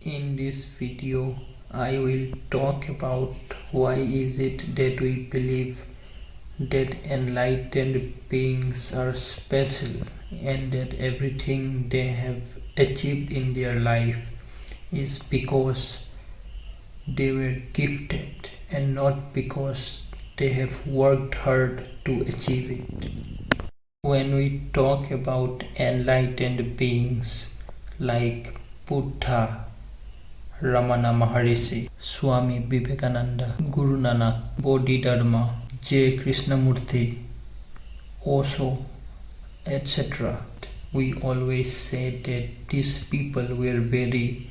In this video, I will talk about why is it that we believe that enlightened beings are special and that everything they have achieved in their life is because they were gifted and not because they have worked hard to achieve it. When we talk about enlightened beings like Puta, Ramana Maharishi, Swami Vivekananda, Guru Nanak, Bodhidharma, J. Krishnamurti, Osho, etc. We always say that these people were very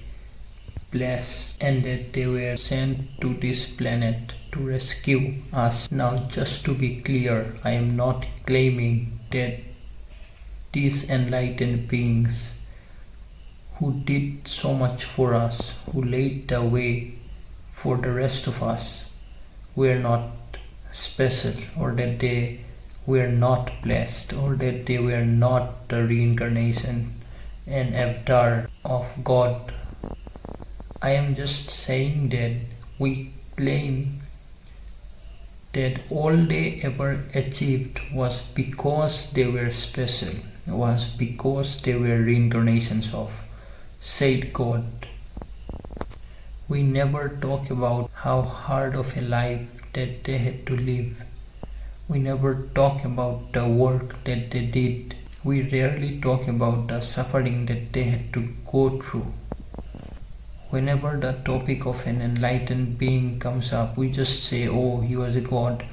blessed and that they were sent to this planet to rescue us. Now, just to be clear, I am not claiming that these enlightened beings who did so much for us, who laid the way for the rest of us, were not special, or that they were not blessed, or that they were not the reincarnation and avatar of God. I am just saying that we claim that all they ever achieved was because they were special, was because they were reincarnations of said God. We never talk about how hard of a life that they had to live. We never talk about the work that they did. We rarely talk about the suffering that they had to go through. Whenever the topic of an enlightened being comes up, we just say, oh, he was a god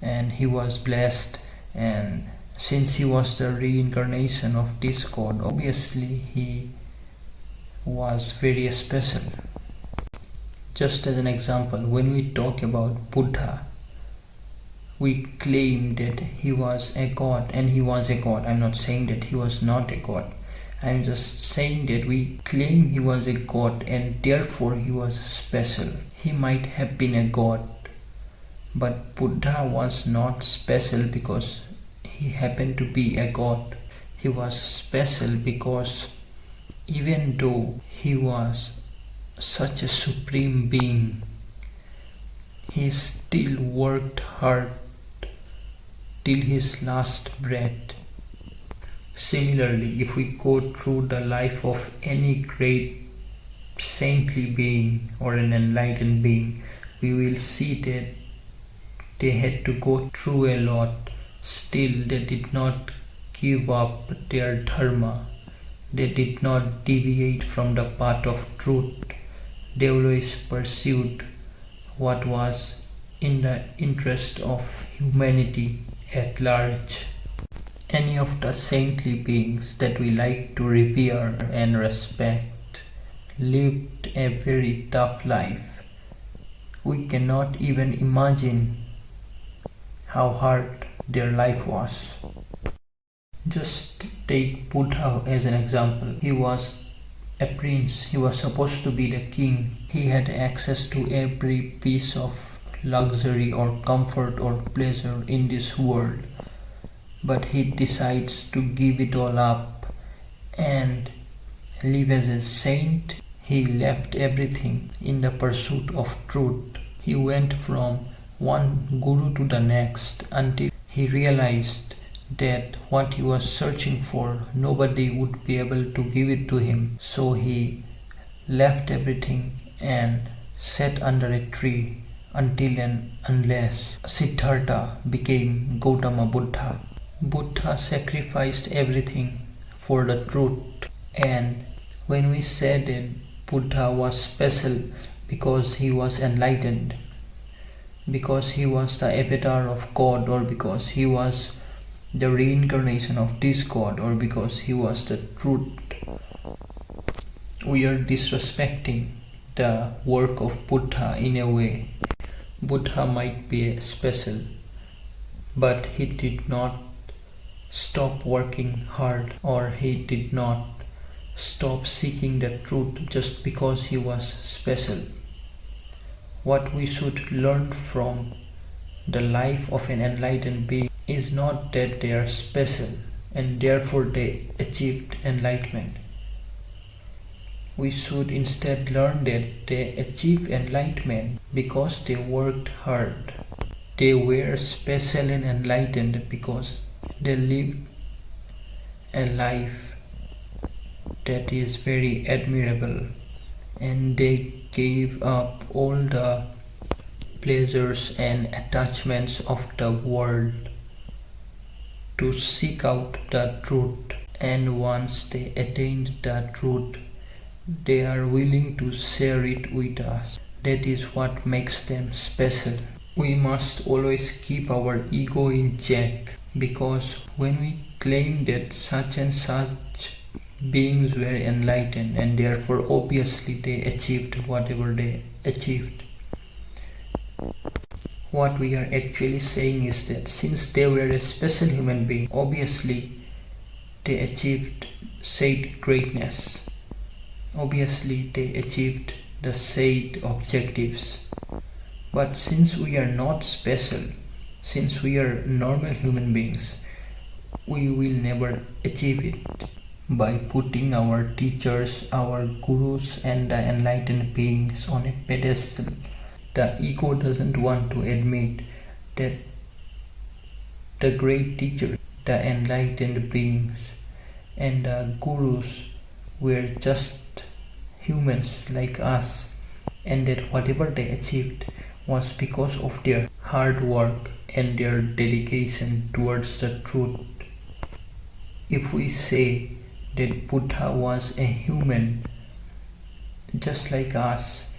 and he was blessed, and since he was the reincarnation of this god, obviously he was very special. Just as an example, when we talk about Buddha, we claim that he was a god, and he was a god. I'm not saying that he was not a god. I'm just saying that we claim he was a god and therefore he was special. He might have been a god, but Buddha was not special because he happened to be a god. He was special because even though he was such a supreme being, he still worked hard till his last breath. Similarly, if we go through the life of any great saintly being or an enlightened being, we will see that they had to go through a lot. Still, they did not give up their dharma. They did not deviate from the path of truth. They always pursued what was in the interest of humanity at large. Any of the saintly beings that we like to revere and respect lived a very tough life. We cannot even imagine how hard their life was. Just take Buddha as an example. He was a prince. He was supposed to be the king. He had access to every piece of luxury or comfort or pleasure in this world. But he decides to give it all up and live as a saint. He left everything in the pursuit of truth. He went from one guru to the next until he realized that what he was searching for, nobody would be able to give it to him. So he left everything and sat under a tree until and unless Siddhartha became Gautama Buddha. Buddha sacrificed everything for the truth, and when we said that Buddha was special because he was enlightened, because he was the avatar of God, or because he was the reincarnation of this God, or because he was the truth, we are disrespecting the work of Buddha in a way. Buddha might be special, but he did not stop working hard, or he did not stop seeking the truth just because he was special. What we should learn from the life of an enlightened being is not that they are special and therefore they achieved enlightenment. We should instead learn that they achieved enlightenment because they worked hard. They were special and enlightened because they lived a life that is very admirable, and they gave up all the pleasures and attachments of the world to seek out the truth. And once they attained the truth, they are willing to share it with us. That is what makes them special. We must always keep our ego in check, because when we claim that such and such beings were enlightened and therefore obviously they achieved whatever they achieved, what we are actually saying is that since they were a special human being, obviously they achieved said greatness. Obviously they achieved the said objectives. But since we are not special, since we are normal human beings, we will never achieve it. By putting our teachers, our gurus and the enlightened beings on a pedestal, the ego doesn't want to admit that the great teachers, the enlightened beings and the gurus were just humans like us, and that whatever they achieved was because of their hard work and their dedication towards the truth. If we say that Puta was a human just like us,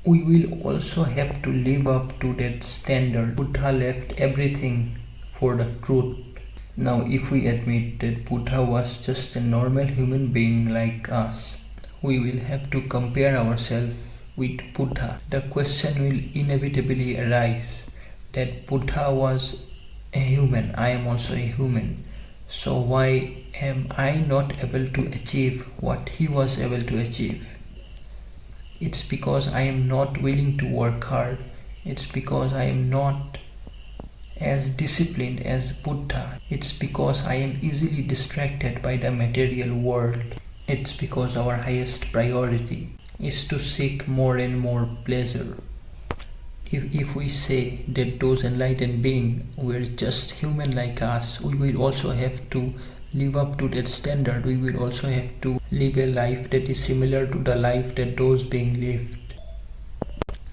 we will also have to live up to that standard. Buddha left everything for the truth. Now, if we admit that Buddha was just a normal human being like us, we will have to compare ourselves with Buddha. The question will inevitably arise that Buddha was a human, I am also a human. So why am I not able to achieve what he was able to achieve? It's because I am not willing to work hard. It's because I am not as disciplined as Buddha. It's because I am easily distracted by the material world. It's because our highest priority is to seek more and more pleasure. If we say that those enlightened beings were just human like us, we will also have to live up to that standard. We will also have to live a life that is similar to the life that those beings lived.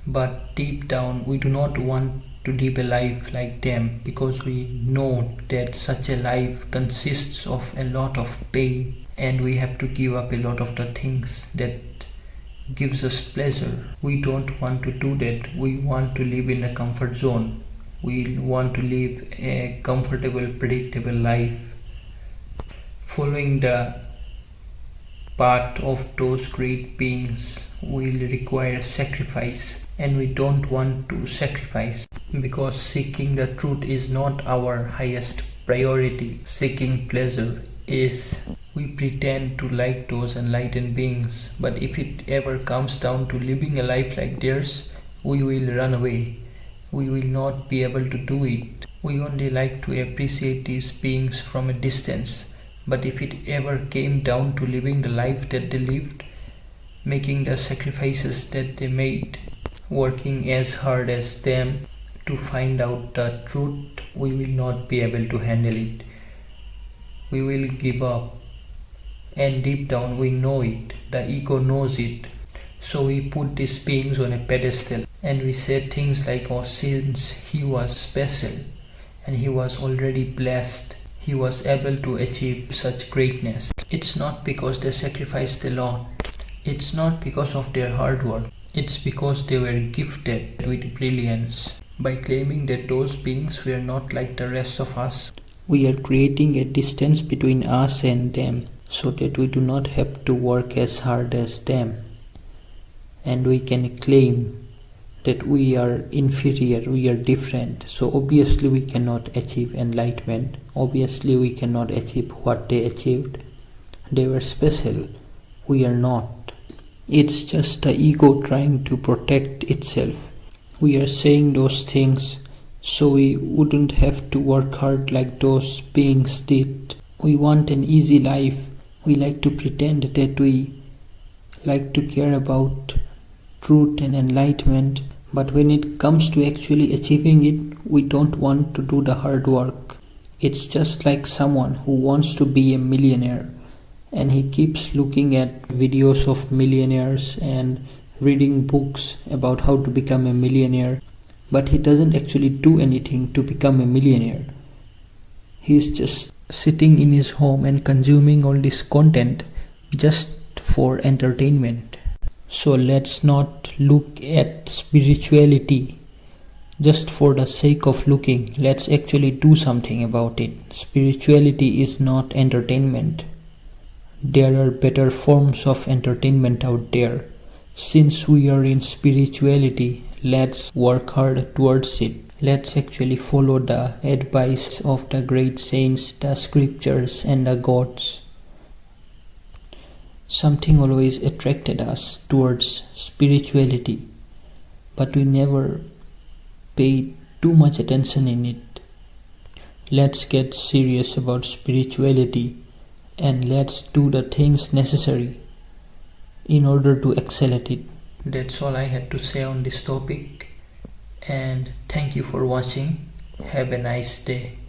But deep down, we do not want to live a life like them, because we know that such a life consists of a lot of pain, and we have to give up a lot of the things that gives us pleasure. We don't want to do that. We want to live in a comfort zone. We want to live a comfortable, predictable life, following the path of those great beings will require sacrifice, and we don't want to sacrifice, because seeking the truth is not our highest priority. Seeking pleasure is. We pretend to like those enlightened beings, but if it ever comes down to living a life like theirs, we will run away. We will not be able to do it. We only like to appreciate these beings from a distance. But if it ever came down to living the life that they lived, making the sacrifices that they made, working as hard as them to find out the truth, we will not be able to handle it. We will give up. And deep down we know it, the ego knows it. So we put these beings on a pedestal and we say things like, oh, since he was special and he was already blessed, he was able to achieve such greatness. It's not because they sacrificed a lot. It's not because of their hard work. It's because they were gifted with brilliance. By claiming that those beings were not like the rest of us, we are creating a distance between us and them, so that we do not have to work as hard as them. And we can claim that we are inferior, we are different. So obviously we cannot achieve enlightenment. Obviously we cannot achieve what they achieved. They were special. We are not. It's just the ego trying to protect itself. We are saying those things so we wouldn't have to work hard like those beings did. We want an easy life. We like to pretend that we like to care about truth and enlightenment, but when it comes to actually achieving it, we don't want to do the hard work. It's just like someone who wants to be a millionaire and he keeps looking at videos of millionaires and reading books about how to become a millionaire, but he doesn't actually do anything to become a millionaire. He's just sitting in his home and consuming all this content just for entertainment. So let's not look at spirituality just for the sake of looking. Let's actually do something about it. Spirituality is not entertainment. There are better forms of entertainment out there. Since we are in spirituality, let's work hard towards it. Let's actually follow the advice of the great saints, the scriptures, and the gods. Something always attracted us towards spirituality, but we never paid too much attention in it. Let's get serious about spirituality and let's do the things necessary in order to excel at it. That's all I had to say on this topic, and thank you for watching. Have a nice day.